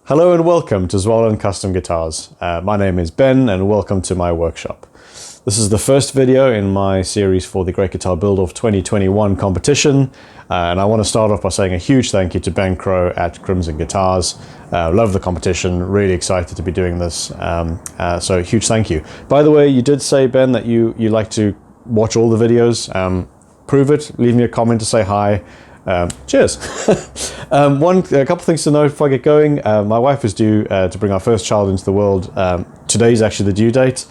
Hello and welcome to Zwollen Custom Guitars. My name is Ben and welcome to my workshop. This is the first video in my series for the Great Guitar Build-Off 2021 competition, and I want to start off by saying a huge thank you to Ben Crow at Crimson Guitars. Love the competition, really excited to be doing this, so huge thank you. By the way, you did say, Ben, that you like to watch all the videos. Prove it, leave me a comment to say hi. Cheers. A couple things to note before I get going. My wife is due to bring our first child into the world. Today is actually the due date.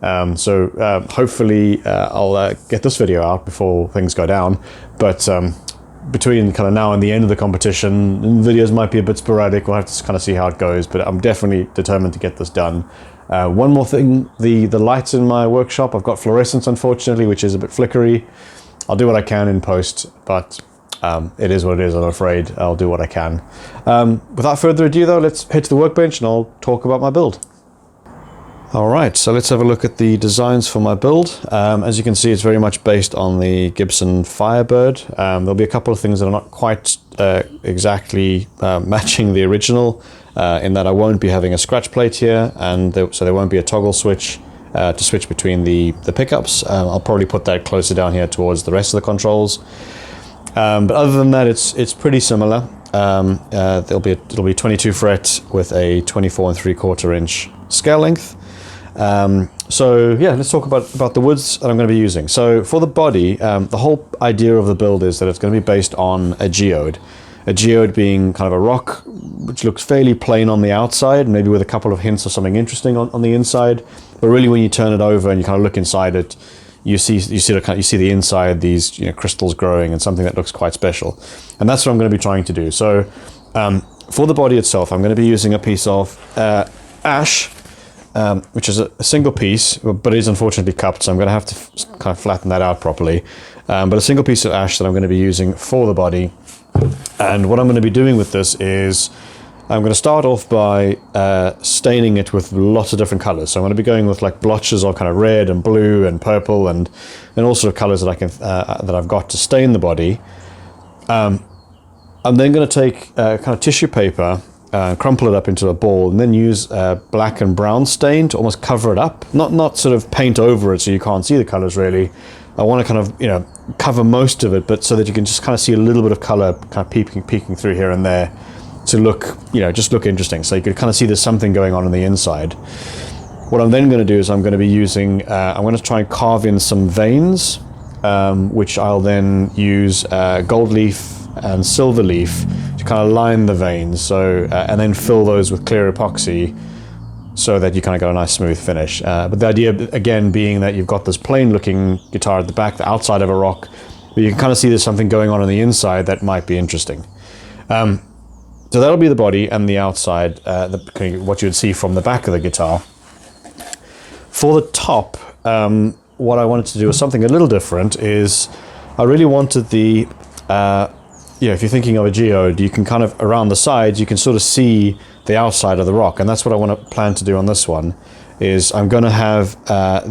So hopefully I'll get this video out before things go down. But between kind of now and the end of the competition, videos might be a bit sporadic. We'll have to kind of see how it goes, but I'm definitely determined to get this done. One more thing, the lights in my workshop, I've got fluorescence unfortunately, which is a bit flickery. I'll do what I can in post, but it is what it is, I'm afraid. I'll do what I can. Without further ado though, let's head to the workbench and I'll talk about my build. Alright, so let's have a look at the designs for my build. As you can see, it's very much based on the Gibson Firebird. There'll be a couple of things that are not quite exactly matching the original, in that I won't be having a scratch plate here, and so there won't be a toggle switch to switch between the pickups. I'll probably put that closer down here towards the rest of the controls. But other than that, it's pretty similar. It'll be 22 fret with a 24 3/4 inch scale length. So yeah, let's talk about the woods that I'm going to be using. So for the body, the whole idea of the build is that it's going to be based on a geode. A geode being kind of a rock which looks fairly plain on the outside, maybe with a couple of hints of something interesting on the inside. But really, when you turn it over and you kind of look inside it, you see the inside, these crystals growing, and something that looks quite special. And that's what I'm going to be trying to do. So for the body itself, I'm going to be using a piece of ash, which is a single piece, but it is unfortunately cupped, so I'm going to have to kind of flatten that out properly. But a single piece of ash that I'm going to be using for the body. And what I'm going to be doing with this is I'm going to start off by staining it with lots of different colors. So I'm going to be going with like blotches of kind of red and blue and purple and all sort of colors that I can that I've got to stain the body. I'm then going to take kind of tissue paper, crumple it up into a ball, and then use black and brown stain to almost cover it up. Not sort of paint over it so you can't see the colors really. I want to kind of cover most of it, but so that you can just kind of see a little bit of color kind of peeking through here and there, to look, just look interesting. So you can kind of see there's something going on the inside. What I'm then going to do is I'm going to be using, I'm going to try and carve in some veins, which I'll then use gold leaf and silver leaf to kind of line the veins. So, and then fill those with clear epoxy so that you kind of got a nice smooth finish. But the idea, again, being that you've got this plain looking guitar at the back, the outside of a rock, but you can kind of see there's something going on the inside that might be interesting. So that'll be the body and the outside, what you would see from the back of the guitar. For the top, what I wanted to do was something a little different. Is I really wanted the, if you're thinking of a geode, you can kind of, around the sides, you can sort of see the outside of the rock. And that's what I want to plan to do on this one, is I'm going to have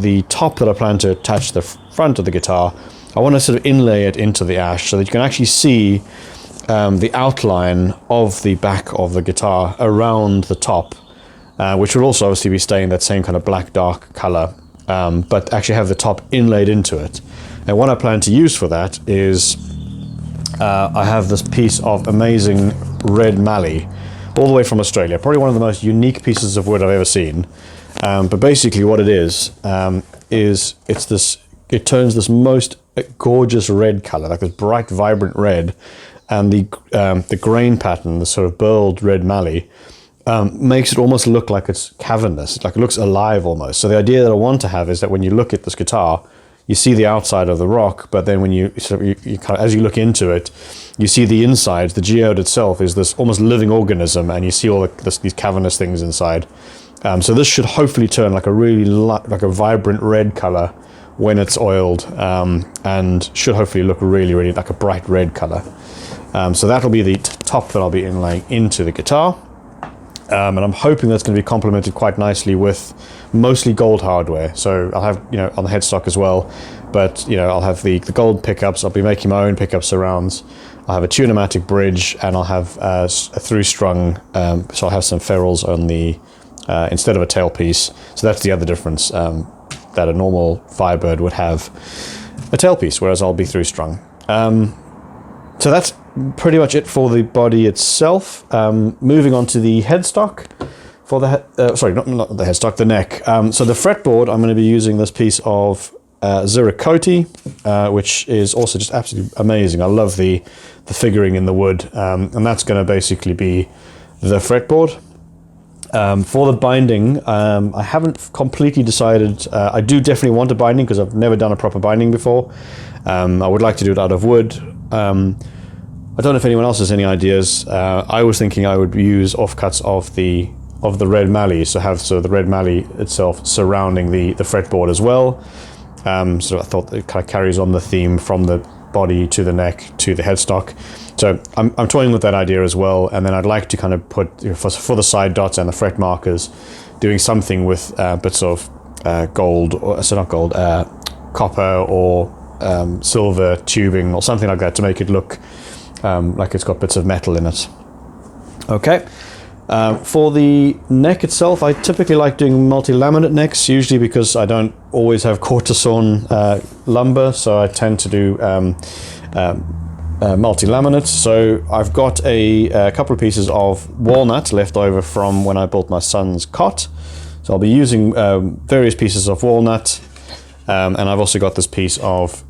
the top that I plan to attach to the front of the guitar. I want to sort of inlay it into the ash so that you can actually see the outline of the back of the guitar around the top, which will also obviously be staying that same kind of black dark color, but actually have the top inlaid into it. And what I plan to use for that is I have this piece of amazing red mallee, all the way from Australia, probably one of the most unique pieces of wood I've ever seen. But basically what it is it turns this most gorgeous red color, like this bright vibrant red. And the grain pattern, the sort of burled red mallee, makes it almost look like it's cavernous, like it looks alive almost. So the idea that I want to have is that when you look at this guitar, you see the outside of the rock, but then when you as you look into it, you see the inside. The geode itself is this almost living organism, and you see all these cavernous things inside. So this should hopefully turn like a really like a vibrant red color when it's oiled, and should hopefully look really, really like a bright red color. So that'll be the top that I'll be inlaying into the guitar. And I'm hoping that's going to be complemented quite nicely with mostly gold hardware. So I'll have, on the headstock as well, but, I'll have the gold pickups. I'll be making my own pickup surrounds. I'll have a tunematic bridge, and I'll have a through-strung, so I'll have some ferrules on the, instead of a tailpiece. So that's the other difference, that a normal Firebird would have a tailpiece, whereas I'll be through-strung. So that's pretty much it for the body itself. Moving on to the headstock. For the sorry, not the headstock, the neck. So the fretboard, I'm going to be using this piece of Ziricoti, which is also just absolutely amazing. I love the figuring in the wood, and that's going to basically be the fretboard. For the binding, I haven't completely decided. I do definitely want a binding because I've never done a proper binding before. I would like to do it out of wood. I don't know if anyone else has any ideas. I was thinking I would use offcuts of the red mallee, so have the red mallee itself surrounding the fretboard as well. So I thought it kind of carries on the theme from the body to the neck to the headstock. So I'm toying with that idea as well, and then I'd like to kind of put, for the side dots and the fret markers, doing something with bits of gold, or so not gold, copper or silver tubing or something like that to make it look like it's got bits of metal in it. Okay. For the neck itself, I typically like doing multi-laminate necks, usually because I don't always have quarter-sawn lumber, so I tend to do multi-laminate. So I've got a couple of pieces of walnut left over from when I built my son's cot. So I'll be using various pieces of walnut, and I've also got this piece of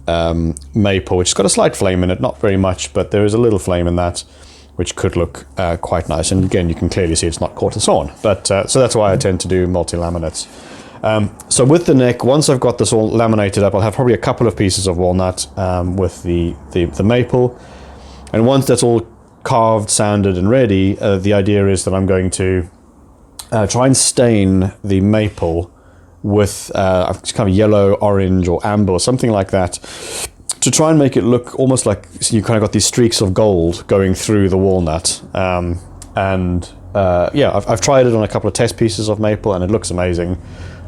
maple, which has got a slight flame in it, not very much, but there is a little flame in that, which could look quite nice. And again, you can clearly see it's not quarter sawn, but so that's why I tend to do multi-laminates. So with the neck, once I've got this all laminated up, I'll have probably a couple of pieces of walnut with the maple. And once that's all carved, sanded, and ready, the idea is that I'm going to try and stain the maple with kind of yellow, orange, or amber, or something like that, to try and make it look almost like you kind of got these streaks of gold going through the walnut. Yeah, I've tried it on a couple of test pieces of maple, and it looks amazing.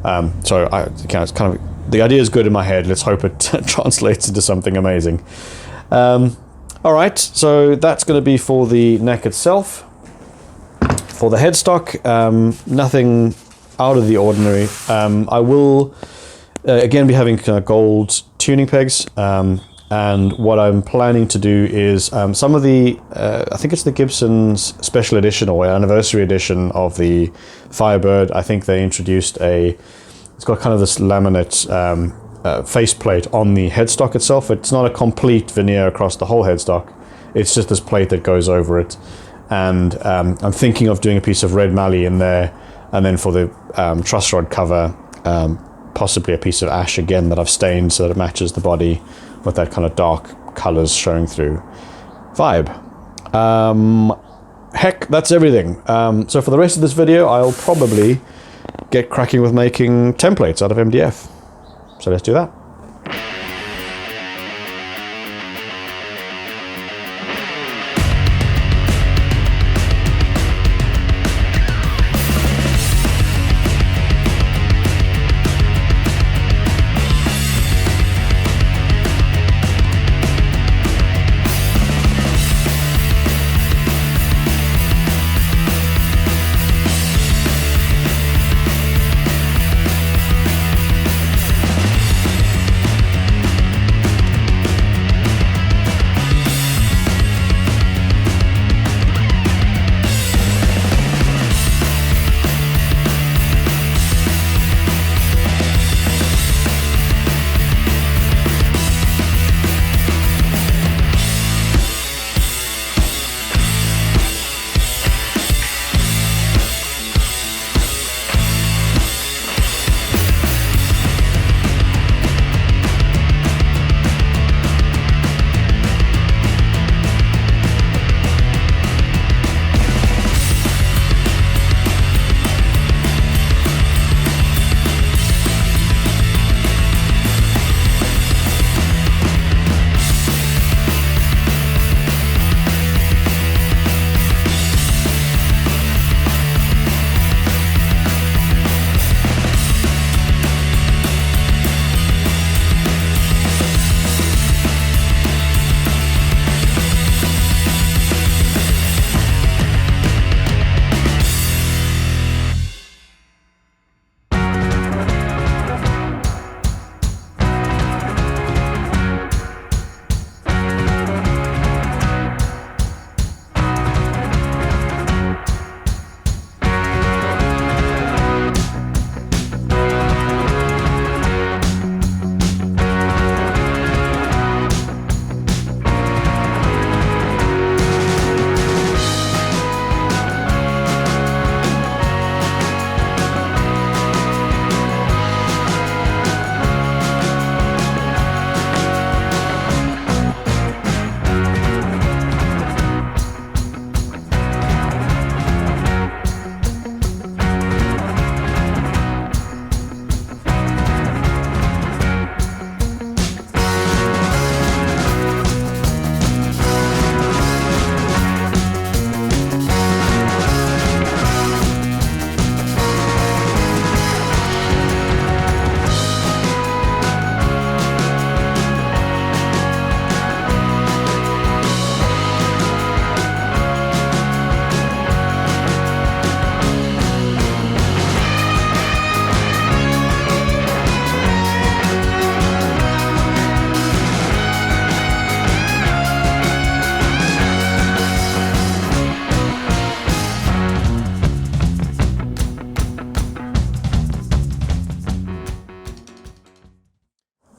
So it's kind of, the idea is good in my head. Let's hope it translates into something amazing. All right, so that's going to be for the neck itself. For the headstock, nothing out of the ordinary. I will again be having gold tuning pegs, and what I'm planning to do is some of the I think it's the Gibson's special edition or anniversary edition of the Firebird. I think they introduced it's got kind of this laminate faceplate on the headstock itself. It's not a complete veneer across the whole headstock, it's just this plate that goes over it. And I'm thinking of doing a piece of red mallee in there, and then for the truss rod cover, possibly a piece of ash again that I've stained so that it matches the body with that kind of dark colors showing through vibe. Heck, that's everything. So for the rest of this video, I'll probably get cracking with making templates out of MDF. So let's do that.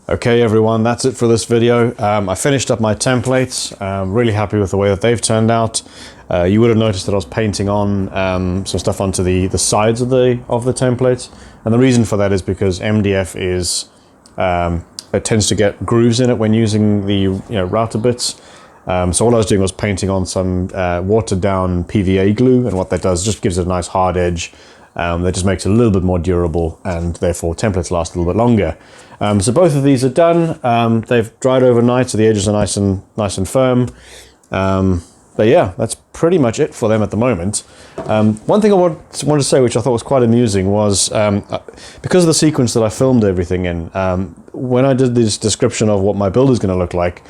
Okay everyone, that's it for this video. I finished up my templates. I'm really happy with the way that they've turned out. You would have noticed that I was painting on some stuff onto the sides of the templates, and the reason for that is because MDF it tends to get grooves in it when using the router bits. So all I was doing was painting on some watered down PVA glue, and what that does just gives it a nice hard edge that just makes it a little bit more durable, and therefore templates last a little bit longer. So both of these are done. They've dried overnight, so the edges are nice and firm. But yeah, that's pretty much it for them at the moment. One thing I wanted to say, which I thought was quite amusing, was because of the sequence that I filmed everything in, when I did this description of what my build is going to look like,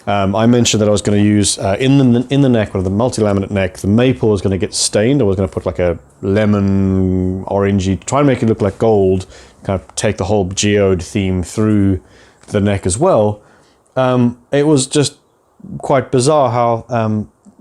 I mentioned that I was going to use in the neck, or the multi-laminate neck, the maple was going to get stained. I was going to put like a lemon orangey, try and make it look like gold, kind of take the whole geode theme through the neck as well. It was just quite bizarre how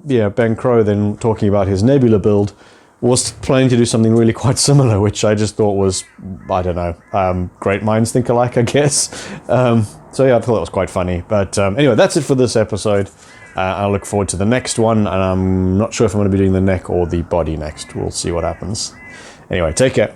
Ben Crow, then talking about his nebula build, was planning to do something really quite similar, which I just thought was, I don't know, great minds think alike, I guess. So yeah, I thought that was quite funny. But anyway, that's it for this episode. I look forward to the next one, and I'm not sure if I'm going to be doing the neck or the body next. We'll see what happens. Anyway, take care.